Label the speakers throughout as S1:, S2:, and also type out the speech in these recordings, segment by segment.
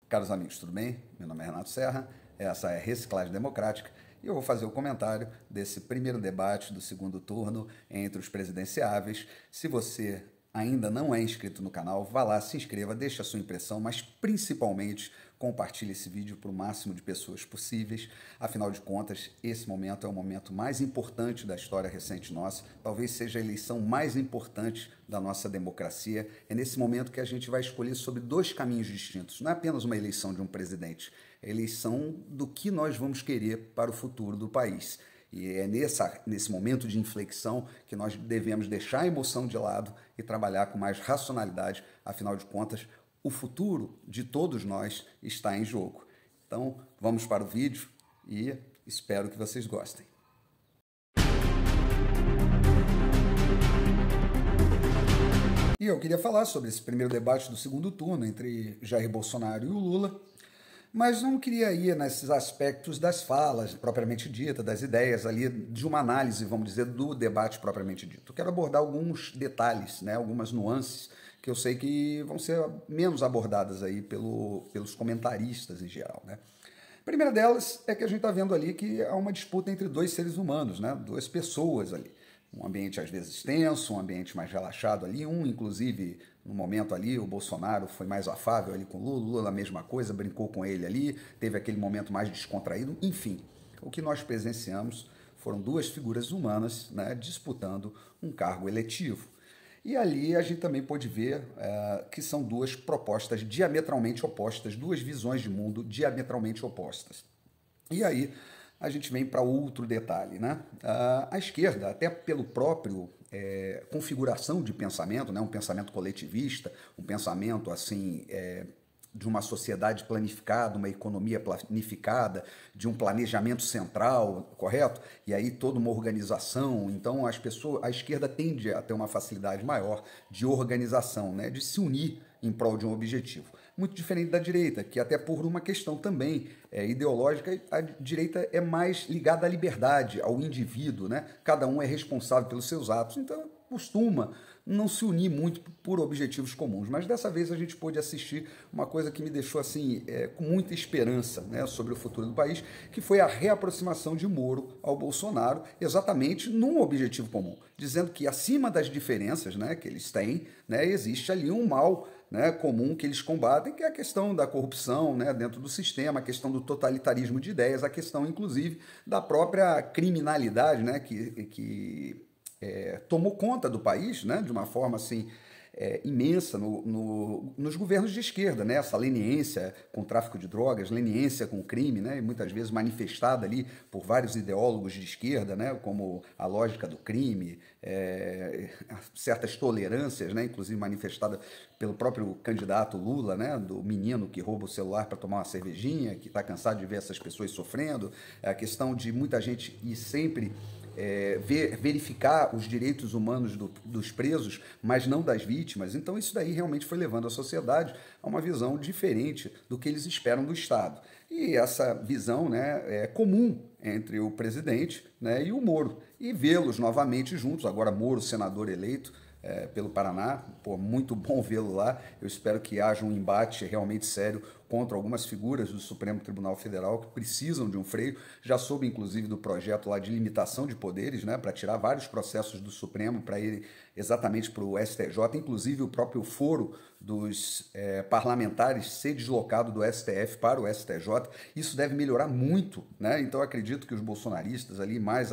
S1: Caros amigos, tudo bem? Meu nome é Renato Serra, essa é Reciclagem Democrática e eu vou fazer o comentário desse primeiro debate do segundo turno entre os presidenciáveis. Se você ainda não é inscrito no canal, vá lá, se inscreva, deixe a sua impressão, mas principalmente compartilhe esse vídeo para o máximo de pessoas possíveis. Afinal de contas, esse momento é o momento mais importante da história recente nossa, talvez seja a eleição mais importante da nossa democracia. É nesse momento que a gente vai escolher sobre dois caminhos distintos, não é apenas uma eleição de um presidente, é a eleição do que nós vamos querer para o futuro do país. E é nesse momento de inflexão que nós devemos deixar a emoção de lado e trabalhar com mais racionalidade. Afinal de contas, o futuro de todos nós está em jogo. Então, vamos para o vídeo e espero que vocês gostem. E eu queria falar sobre esse primeiro debate do segundo turno entre Jair Bolsonaro e o Lula, mas não queria ir nesses aspectos das falas propriamente dita, das ideias ali, de uma análise, vamos dizer, do debate propriamente dito. Eu quero abordar alguns detalhes, né, algumas nuances que eu sei que vão ser menos abordadas aí pelos comentaristas em geral, né? A primeira delas é que a gente está vendo ali que há uma disputa entre dois seres humanos, né, duas pessoas ali. Um ambiente às vezes tenso, um ambiente mais relaxado ali, inclusive, no momento ali, o Bolsonaro foi mais afável ali com o Lula, a mesma coisa, brincou com ele ali, teve aquele momento mais descontraído, enfim. O que nós presenciamos foram duas figuras humanas, né, disputando um cargo eletivo. E ali a gente também pôde ver que são duas propostas diametralmente opostas, duas visões de mundo diametralmente opostas. E aí a gente vem para outro detalhe, né? A esquerda, até pelo próprio configuração de pensamento, né? Um pensamento coletivista, um pensamento assim de uma sociedade planificada, uma economia planificada, de um planejamento central, correto? E aí toda uma organização. Então a esquerda tende a ter uma facilidade maior de organização, né? De se unir em prol de um objetivo. Muito diferente da direita, que até por uma questão também ideológica, a direita é mais ligada à liberdade, ao indivíduo, né? Cada um é responsável pelos seus atos, então costuma não se unir muito por objetivos comuns. Mas dessa vez a gente pôde assistir uma coisa que me deixou assim com muita esperança, né, sobre o futuro do país, que foi a reaproximação de Moro ao Bolsonaro, exatamente num objetivo comum, dizendo que acima das diferenças, né, que eles têm, né, existe ali um mal, né, comum que eles combatem, que é a questão da corrupção, né, dentro do sistema, a questão do totalitarismo de ideias, a questão, inclusive, da própria criminalidade, né, que tomou conta do país, né, de uma forma assim imensa nos governos de esquerda, né? Essa leniência com o tráfico de drogas, leniência com o crime, né? E muitas vezes manifestada ali por vários ideólogos de esquerda, né? Como a lógica do crime, certas tolerâncias, né? Inclusive manifestada pelo próprio candidato Lula, né? Do menino que rouba o celular para tomar uma cervejinha, que está cansado de ver essas pessoas sofrendo, a questão de muita gente ir sempre verificar os direitos humanos dos presos, mas não das vítimas. Então isso daí realmente foi levando a sociedade a uma visão diferente do que eles esperam do Estado. E essa visão, né, é comum entre o presidente, né, e o Moro. E vê-los novamente juntos, agora Moro, senador eleito pelo Paraná, pô, muito bom vê-lo lá. Eu espero que haja um embate realmente sério contra algumas figuras do Supremo Tribunal Federal que precisam de um freio. Já soube, inclusive, do projeto lá de limitação de poderes, né, para tirar vários processos do Supremo para ir exatamente para o STJ, inclusive o próprio foro dos parlamentares ser deslocado do STF para o STJ. Isso deve melhorar muito, né? Então eu acredito que os bolsonaristas ali, mais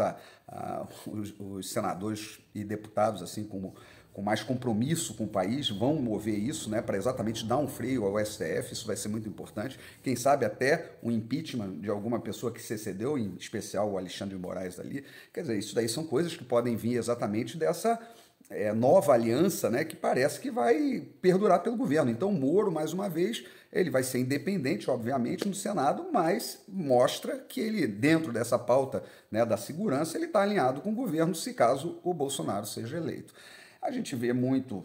S1: os senadores e deputados, assim como com mais compromisso com o país, vão mover isso, né, para exatamente dar um freio ao STF. Isso vai ser muito importante. Quem sabe até o impeachment de alguma pessoa que se excedeu, em especial o Alexandre de Moraes ali. Quer dizer, isso daí são coisas que podem vir exatamente dessa nova aliança, né, que parece que vai perdurar pelo governo. Então, Moro, mais uma vez, ele vai ser independente, obviamente, no Senado, mas mostra que ele, dentro dessa pauta, né, da segurança, ele está alinhado com o governo, se caso o Bolsonaro seja eleito. A gente vê muito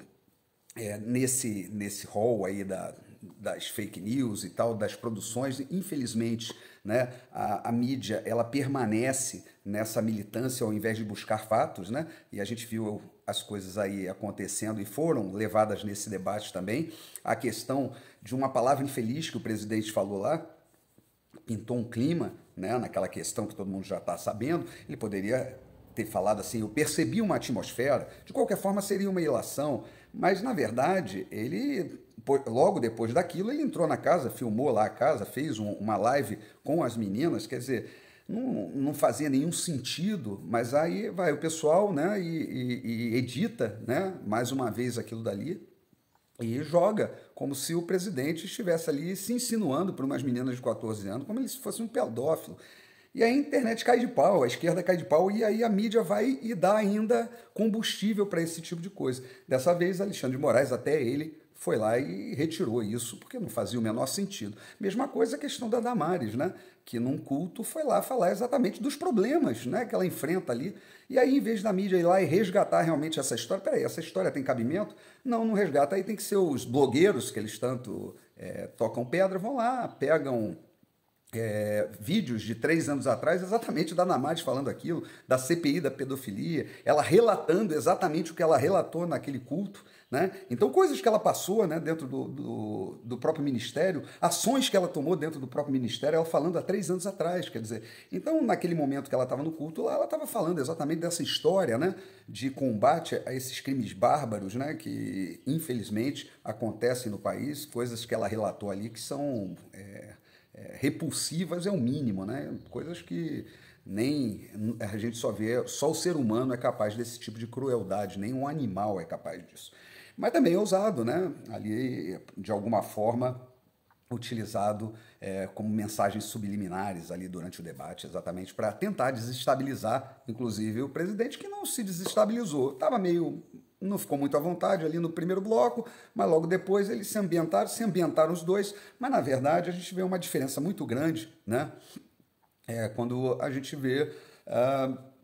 S1: nesse rol aí das fake news e tal, das produções, infelizmente, né, a mídia ela permanece nessa militância ao invés de buscar fatos, né, e a gente viu as coisas aí acontecendo e foram levadas nesse debate também. A questão de uma palavra infeliz que o presidente falou lá, pintou um clima, né, naquela questão que todo mundo já está sabendo. Ele poderia ter falado assim, eu percebi uma atmosfera, de qualquer forma seria uma ilação, mas na verdade ele, logo depois daquilo, ele entrou na casa, filmou lá a casa, fez uma live com as meninas, quer dizer, não fazia nenhum sentido, mas aí vai o pessoal, né, e edita, né, mais uma vez aquilo dali, e joga como se o presidente estivesse ali se insinuando para umas meninas de 14 anos, como se fosse um pedófilo. E aí a internet cai de pau, a esquerda cai de pau, e aí a mídia vai e dá ainda combustível para esse tipo de coisa. Dessa vez, Alexandre de Moraes, até ele, foi lá e retirou isso, porque não fazia o menor sentido. Mesma coisa a questão da Damares, né? Que num culto foi lá falar exatamente dos problemas, né, que ela enfrenta ali. E aí, em vez da mídia ir lá e resgatar realmente essa história, peraí, essa história tem cabimento? Não, não resgata. Aí tem que ser os blogueiros, que eles tanto tocam pedra, vão lá, pegam vídeos de 3 anos atrás, exatamente da Damares falando aquilo, da CPI da pedofilia, ela relatando exatamente o que ela relatou naquele culto, né? Então, coisas que ela passou, né, dentro do próprio ministério, ações que ela tomou dentro do próprio ministério, ela falando há 3 anos atrás, quer dizer. Então, naquele momento que ela estava no culto, ela estava falando exatamente dessa história, né, de combate a esses crimes bárbaros, né, que infelizmente acontecem no país, coisas que ela relatou ali que são repulsivas é o mínimo, né? Coisas que nem a gente só vê, só o ser humano é capaz desse tipo de crueldade, nem um animal é capaz disso. Mas também é usado, né? Ali, de alguma forma, utilizado como mensagens subliminares ali durante o debate, exatamente para tentar desestabilizar, inclusive, o presidente, que não se desestabilizou. Estava meio... não ficou muito à vontade ali no primeiro bloco, mas logo depois eles se ambientaram os dois, mas na verdade a gente vê uma diferença muito grande, né? Quando a gente vê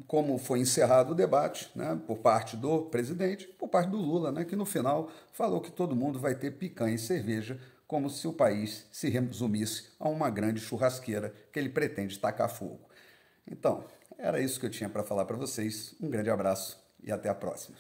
S1: como foi encerrado o debate, né, por parte do presidente, por parte do Lula, né, que no final falou que todo mundo vai ter picanha e cerveja, como se o país se resumisse a uma grande churrasqueira que ele pretende tacar fogo. Então, era isso que eu tinha para falar para vocês. Um grande abraço e até a próxima.